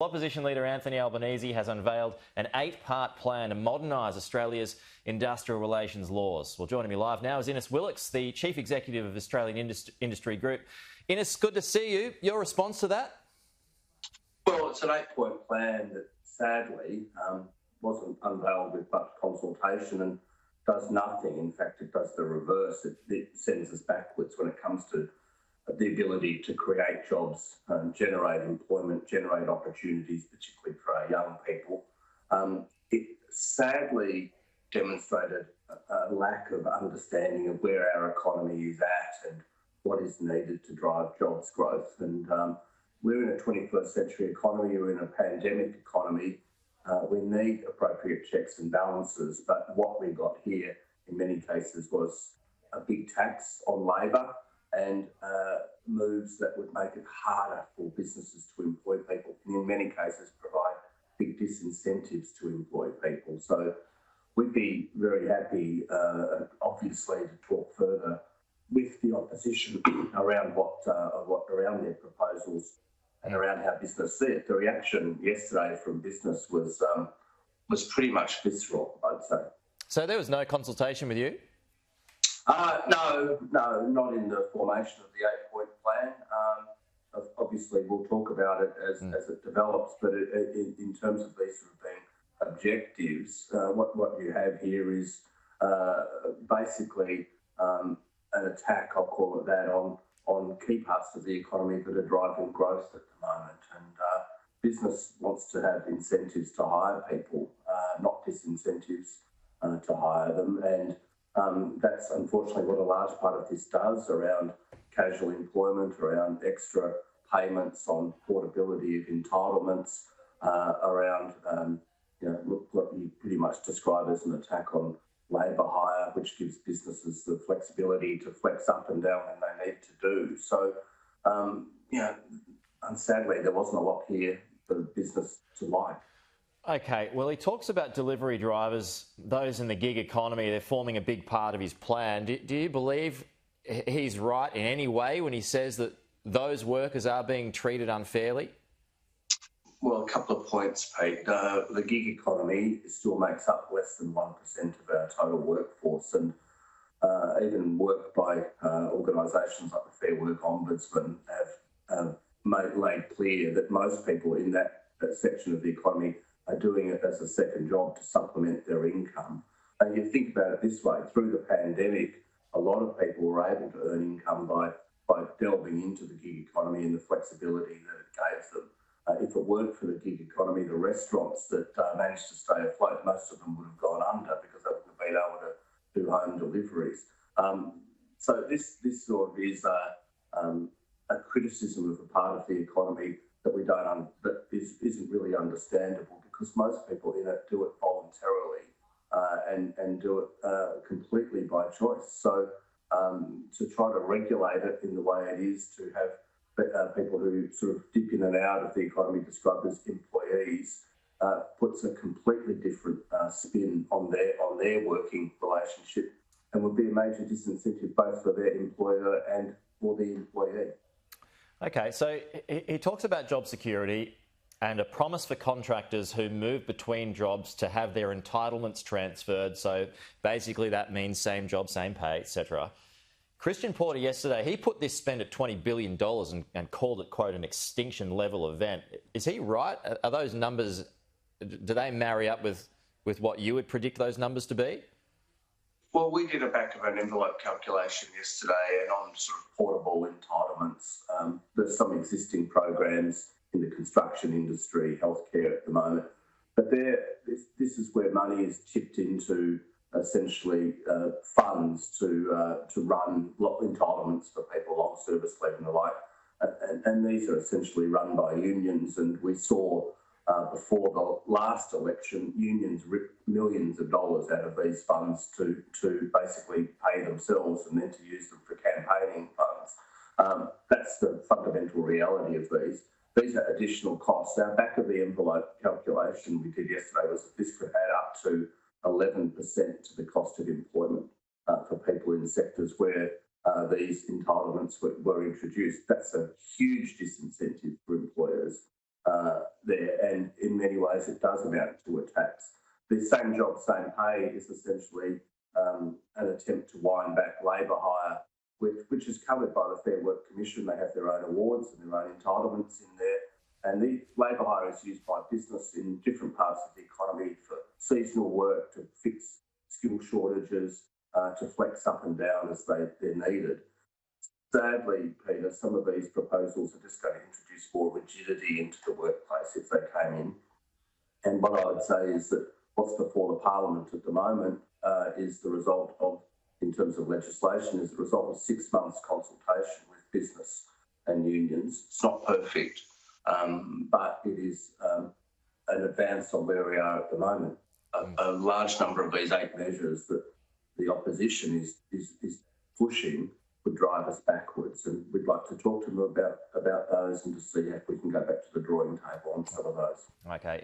Opposition Leader Anthony Albanese has unveiled an 8-part plan to modernise Australia's industrial relations laws. Well, joining me live now is Willox, the Chief Executive of Australian Industry Group. Ines, good to see you. Your response to that? Well, it's an 8-point plan that sadly wasn't unveiled with much consultation and does nothing. In fact, it does the reverse. It sends us backwards when it comes to the ability to create jobs, generate employment, generate opportunities, particularly for our young people. It sadly demonstrated a lack of understanding of where our economy is at and what is needed to drive jobs growth. And we're in a 21st century economy, we're in a pandemic economy. We need appropriate checks and balances, but what we got here in many cases was a big tax on labour and moves that would make it harder for businesses to employ people, and in many cases provide big disincentives to employ people. So we'd be very happy, obviously, to talk further with the opposition around around their proposals and around how business see it. The reaction yesterday from business was pretty much visceral, I'd say. So there was no consultation with you? No, not in the formation of the 8-point plan. Obviously, we'll talk about it as it develops, but in terms of these sort of being objectives, what you have here is basically an attack, I'll call it that, on key parts of the economy that are driving growth at the moment. And business wants to have incentives to hire people, not disincentives to hire them. And that's unfortunately what a large part of this does around casual employment, around extra payments on portability of entitlements, around what you pretty much describe as an attack on labour hire, which gives businesses the flexibility to flex up and down when they need to do. So, and sadly, there wasn't a lot here for business to like. Okay, well, he talks about delivery drivers, those in the gig economy, they're forming a big part of his plan. Do you believe he's right in any way when he says that those workers are being treated unfairly? Well, a couple of points, Pete. The gig economy still makes up less than 1% of our total workforce, and even work by organisations like the Fair Work Ombudsman have made clear that most people in that section of the economy are doing it as a second job to supplement their income. And you think about it this way, through the pandemic, a lot of people were able to earn income by delving into the gig economy and the flexibility that it gave them. If it weren't for the gig economy, the restaurants that managed to stay afloat, most of them would have gone under because they wouldn't have been able to do home deliveries. So this sort of is a criticism of a part of the economy that isn't really understandable, because most people in it do it voluntarily and do it completely by choice. So to try to regulate it in the way it is, to have people who sort of dip in and out of the economy described as employees, puts a completely different spin on their working relationship, and would be a major disincentive both for their employer and for the employee. Okay, so he talks about job security and a promise for contractors who move between jobs to have their entitlements transferred. So basically that means same job, same pay, etc. Christian Porter yesterday, he put this spend at $20 billion and called it, quote, an extinction level event. Is he right? Are those numbers, do they marry up with what you would predict those numbers to be? Well, we did a back of an envelope calculation yesterday, and on sort of portable entitlements, there's some existing programs in the construction industry, healthcare at the moment, but this is where money is tipped into essentially funds to run entitlements for people, long service leave and the like, and these are essentially run by unions, and we saw before the last election, unions ripped millions of dollars out of these funds to basically pay themselves and then to use them for campaigning funds. That's the fundamental reality of these. These are additional costs. Our back of the envelope calculation we did yesterday was that this could add up to 11% to the cost of employment for people in sectors where these entitlements were introduced. That's a huge disincentive for employers. there, and in many ways it does amount to a tax. The same job, same pay is essentially an attempt to wind back labour hire, which is covered by the Fair Work Commission. They have their own awards and their own entitlements in there. And the labour hire is used by business in different parts of the economy for seasonal work, to fix skill shortages, to flex up and down as they're needed. Sadly, Peter, some of these proposals are just going to introduce more rigidity into the workplace if they came in. And what I would say is that what's before the Parliament at the moment is the result of, in terms of legislation, is the result of 6 months consultation with business and unions. It's not perfect, but it is an advance on where we are at the moment. A large number of these 8 measures that the opposition is pushing would drive us backwards, and we'd like to talk to them about those and to see if we can go back to the drawing table on some of those. Okay.